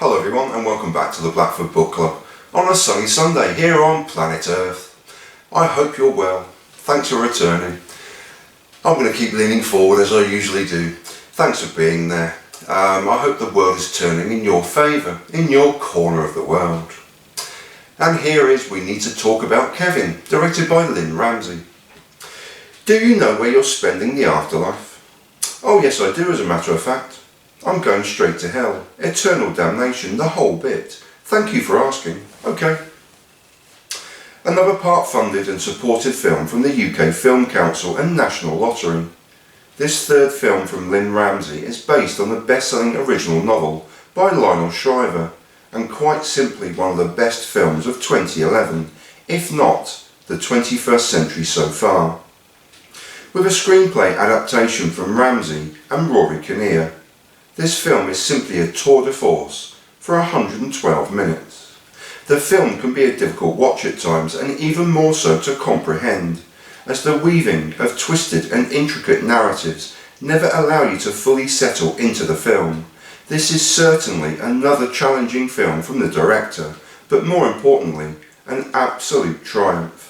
Hello everyone and welcome back to the Blackford Book Club on a sunny Sunday here on planet Earth. I hope you're well. Thanks for returning. I'm going to keep leaning forward as I usually do. Thanks for being there. I hope the world is turning in your favour, in your corner of the world. And here is We Need to Talk About Kevin, directed by Lynne Ramsay. Do you know where you're spending the afterlife? Oh yes, I do, as a matter of fact. I'm going straight to hell, eternal damnation, the whole bit. Thank you for asking. Okay. Another part-funded and supported film from the UK Film Council and National Lottery. This third film from Lynne Ramsay is based on the best-selling original novel by Lionel Shriver, and quite simply one of the best films of 2011, if not the 21st century so far. With a screenplay adaptation from Ramsay and Rory Kinnear, this film is simply a tour de force for 112 minutes. The film can be a difficult watch at times, and even more so to comprehend, as the weaving of twisted and intricate narratives never allow you to fully settle into the film. This is certainly another challenging film from the director, but more importantly, an absolute triumph.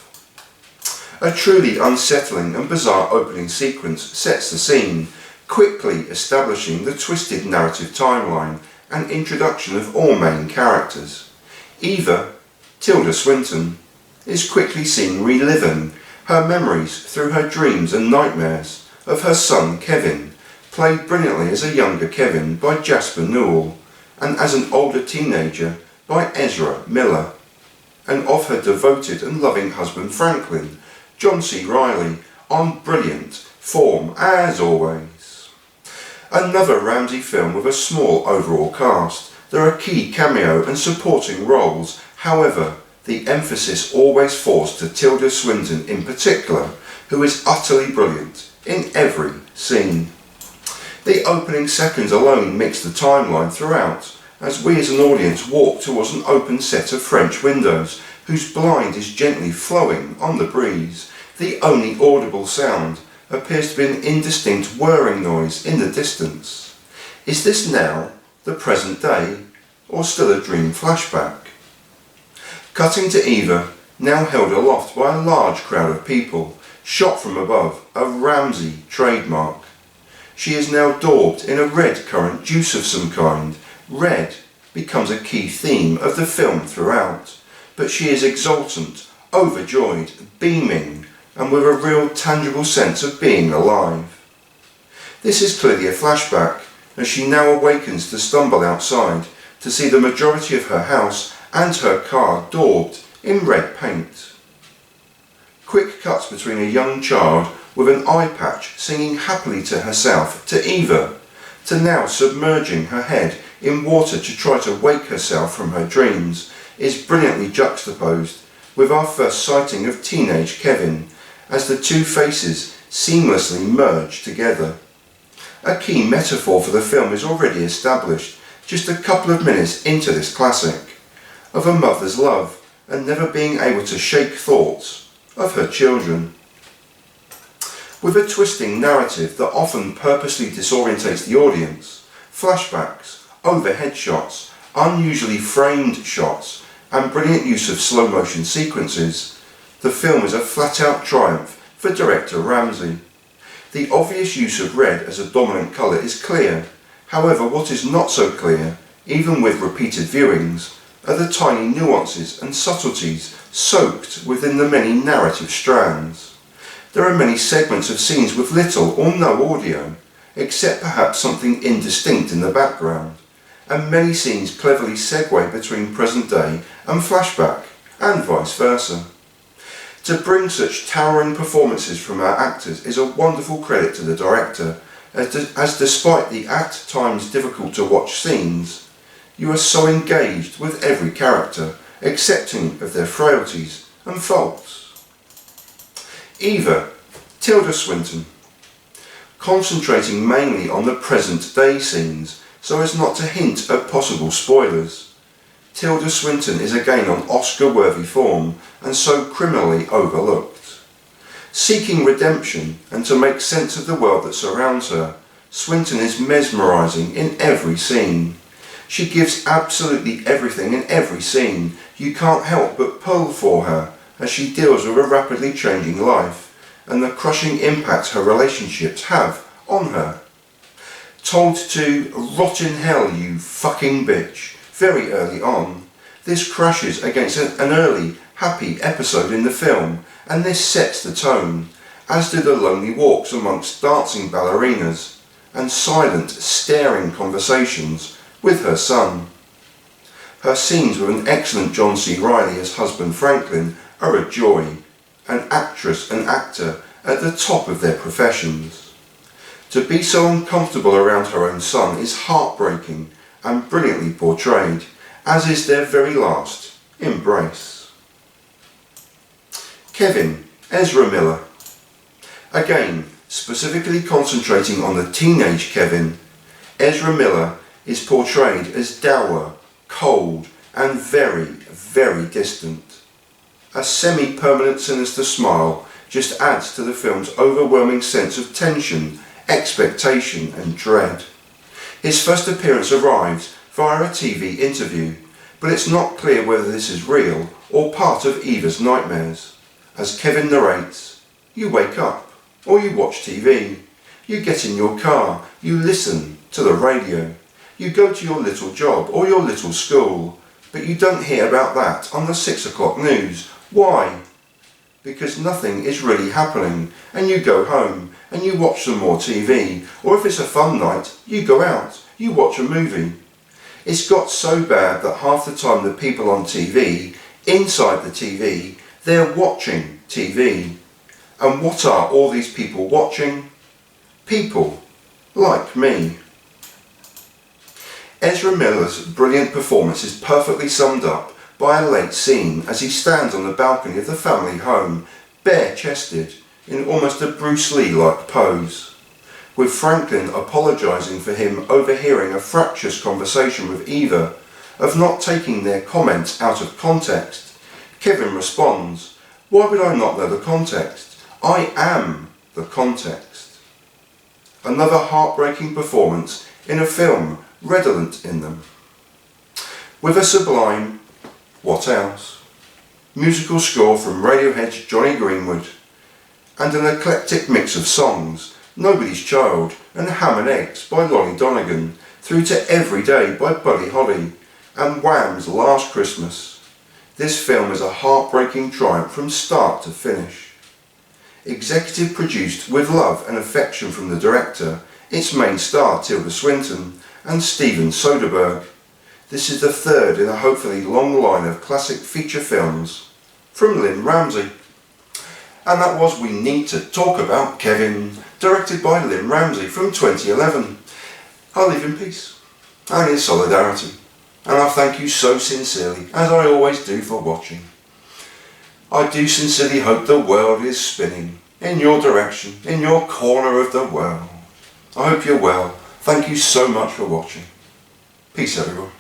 A truly unsettling and bizarre opening sequence sets the scene, quickly establishing the twisted narrative timeline and introduction of all main characters. Eva, Tilda Swinton, is quickly seen reliving her memories through her dreams and nightmares of her son Kevin, played brilliantly as a younger Kevin by Jasper Newell, and as an older teenager by Ezra Miller, and of her devoted and loving husband Franklin, C Reilly, on brilliant form as always. Another Ramsay film with a small overall cast. There are key cameo and supporting roles, however, the emphasis always falls to Tilda Swinton in particular, who is utterly brilliant in every scene. The opening seconds alone mix the timeline throughout, as we as an audience walk towards an open set of French windows, whose blind is gently flowing on the breeze. The only audible sound appears to be an indistinct whirring noise in the distance. Is this now the present day, or still a dream flashback? Cutting to Eva, now held aloft by a large crowd of people, shot from above, a Ramsay trademark. She is now daubed in a red currant juice of some kind. Red becomes a key theme of the film throughout, but she is exultant, overjoyed, beaming, and with a real tangible sense of being alive. This is clearly a flashback, as she now awakens to stumble outside to see the majority of her house and her car daubed in red paint. Quick cuts between a young child with an eye patch singing happily to herself to Eva, to now submerging her head in water to try to wake herself from her dreams, is brilliantly juxtaposed with our first sighting of teenage Kevin, as the two faces seamlessly merge together. A key metaphor for the film is already established just a couple of minutes into this classic, of a mother's love and never being able to shake thoughts of her children. With a twisting narrative that often purposely disorientates the audience, flashbacks, overhead shots, unusually framed shots, and brilliant use of slow motion sequences, the film is a flat-out triumph for director Ramsay. The obvious use of red as a dominant colour is clear. However, what is not so clear, even with repeated viewings, are the tiny nuances and subtleties soaked within the many narrative strands. There are many segments of scenes with little or no audio, except perhaps something indistinct in the background, and many scenes cleverly segue between present day and flashback, and vice versa. To bring such towering performances from our actors is a wonderful credit to the director, as despite the at times difficult to watch scenes, you are so engaged with every character, accepting of their frailties and faults. Eva, Tilda Swinton, concentrating mainly on the present day scenes so as not to hint at possible spoilers. Tilda Swinton is again on Oscar-worthy form and so criminally overlooked. Seeking redemption and to make sense of the world that surrounds her, Swinton is mesmerising in every scene. She gives absolutely everything in every scene. You can't help but pull for her as she deals with a rapidly changing life and the crushing impact her relationships have on her. Told to "rot in hell, you fucking bitch" very early on, this crashes against an early, happy episode in the film, and this sets the tone, as do the lonely walks amongst dancing ballerinas and silent, staring conversations with her son. Her scenes with an excellent John C. Reilly as husband Franklin are a joy, an actress and actor at the top of their professions. To be so uncomfortable around her own son is heartbreaking and brilliantly portrayed, as is their very last embrace. Kevin, Ezra Miller. Again, specifically concentrating on the teenage Kevin, Ezra Miller is portrayed as dour, cold and very, very distant. A semi-permanent sinister smile just adds to the film's overwhelming sense of tension, expectation and dread. His first appearance arrives via a TV interview, but it's not clear whether this is real or part of Eva's nightmares. As Kevin narrates, you wake up, or you watch TV, you get in your car, you listen to the radio, you go to your little job or your little school, but you don't hear about that on the 6 o'clock news. Why? Because nothing is really happening, and you go home and you watch some more TV, or if it's a fun night, you go out, you watch a movie. It's got so bad that half the time the people on TV, inside the TV, they're watching TV. And what are all these people watching? People like me. Ezra Miller's brilliant performance is perfectly summed up by a late scene as he stands on the balcony of the family home, bare-chested, in almost a Bruce Lee-like pose, with Franklin apologising for him overhearing a fractious conversation with Eva of not taking their comments out of context. Kevin responds, "Why would I not know the context? I am the context." Another heartbreaking performance in a film redolent in them. With a sublime "What else?" musical score from Radiohead's Johnny Greenwood, and an eclectic mix of songs, Nobody's Child and Ham and Eggs by Lonnie Donegan, through to Every Day by Buddy Holly, and Wham's Last Christmas. This film is a heartbreaking triumph from start to finish. Executive produced with love and affection from the director, its main star Tilda Swinton and Steven Soderbergh. This is the third in a hopefully long line of classic feature films from Lynne Ramsay. And that was We Need to Talk About Kevin, directed by Lynne Ramsay from 2011. I'll live in peace and in solidarity, and I thank you so sincerely, as I always do, for watching. I do sincerely hope the world is spinning in your direction, in your corner of the world. I hope you're well. Thank you so much for watching. Peace, everyone.